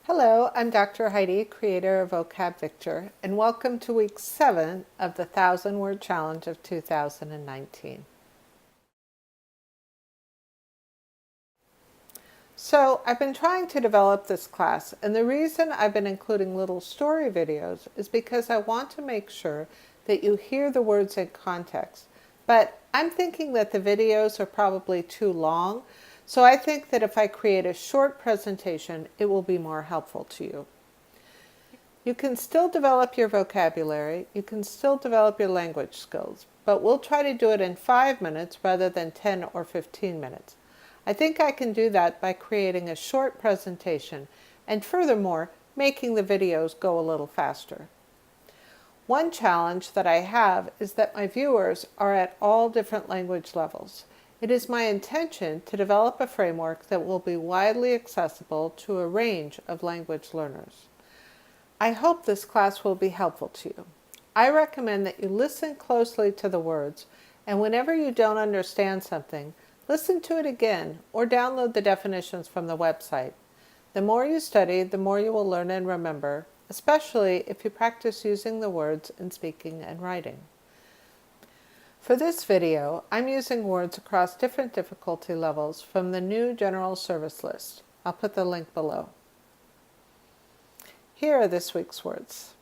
Hello, I'm Dr. Heidi, creator of Vocab Victor, and welcome to week 7 of the 1,000-word challenge of 2019. So I've been trying to develop this class, and the reason I've been including little story videos is because I want to make sure that you hear the words in context. But I'm thinking that the videos are probably too long, so I think that if I create a short presentation, it will be more helpful to you. You can still develop your vocabulary, you can still develop your language skills, but we'll try to do it in 5 minutes rather than 10 or 15 minutes. I think I can do that by creating a short presentation and furthermore, making the videos go a little faster. One challenge that I have is that my viewers are at all different language levels. It is my intention to develop a framework that will be widely accessible to a range of language learners. I hope this class will be helpful to you. I recommend that you listen closely to the words, and whenever you don't understand something, listen to it again or download the definitions from the website. The more you study, the more you will learn and remember, especially if you practice using the words in speaking and writing. For this video, I'm using words across different difficulty levels from the new General Service List. I'll put the link below. Here are this week's words.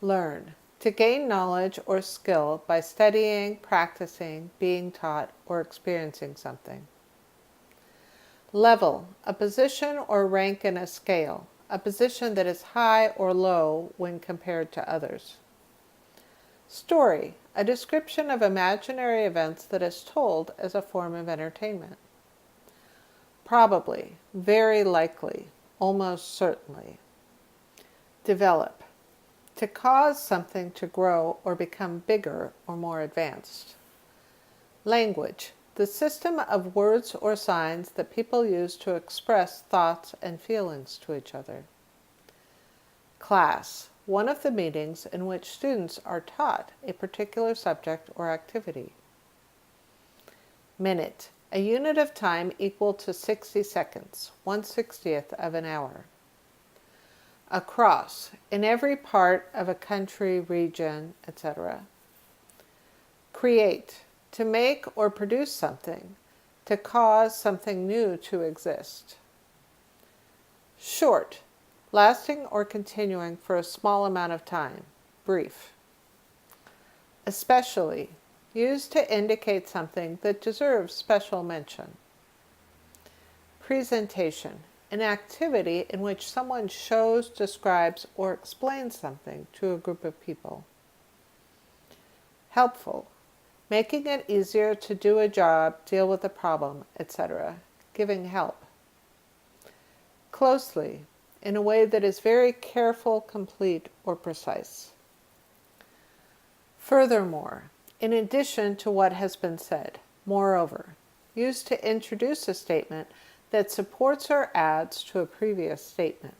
Learn. To gain knowledge or skill by studying, practicing, being taught, or experiencing something. Level. A position or rank in a scale. A position that is high or low when compared to others. Story. A description of imaginary events that is told as a form of entertainment. Probably, very likely, almost certainly. Develop. To cause something to grow or become bigger or more advanced. Language. The system of words or signs that people use to express thoughts and feelings to each other. Class. One of the meetings in which students are taught a particular subject or activity. Minute. A unit of time equal to 60 seconds, 1/60th of an hour. Across. In every part of a country, region, etc. Create. To make or produce something, to cause something new to exist. Short. Lasting or continuing for a small amount of time, brief. Especially. Used to indicate something that deserves special mention. Presentation. An activity in which someone shows, describes, or explains something to a group of people. Helpful. Making it easier to do a job, deal with a problem, etc. Giving help. Closely. In a way that is very careful, complete, or precise. Furthermore. In addition to what has been said. Moreover. Used to introduce a statement that supports or adds to a previous statement.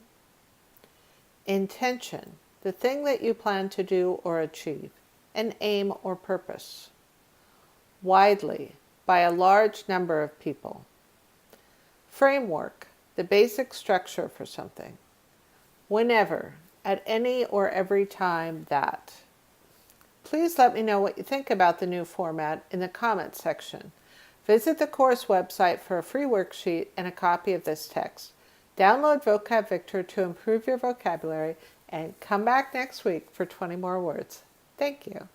Intention. The thing that you plan to do or achieve. An aim or purpose. Widely, by a large number of people. Framework, the basic structure for something. Whenever, at any or every time that. Please let me know what you think about the new format in the comments section. Visit the course website for a free worksheet and a copy of this text. Download Vocab Victor to improve your vocabulary and come back next week for 20 more words. Thank you.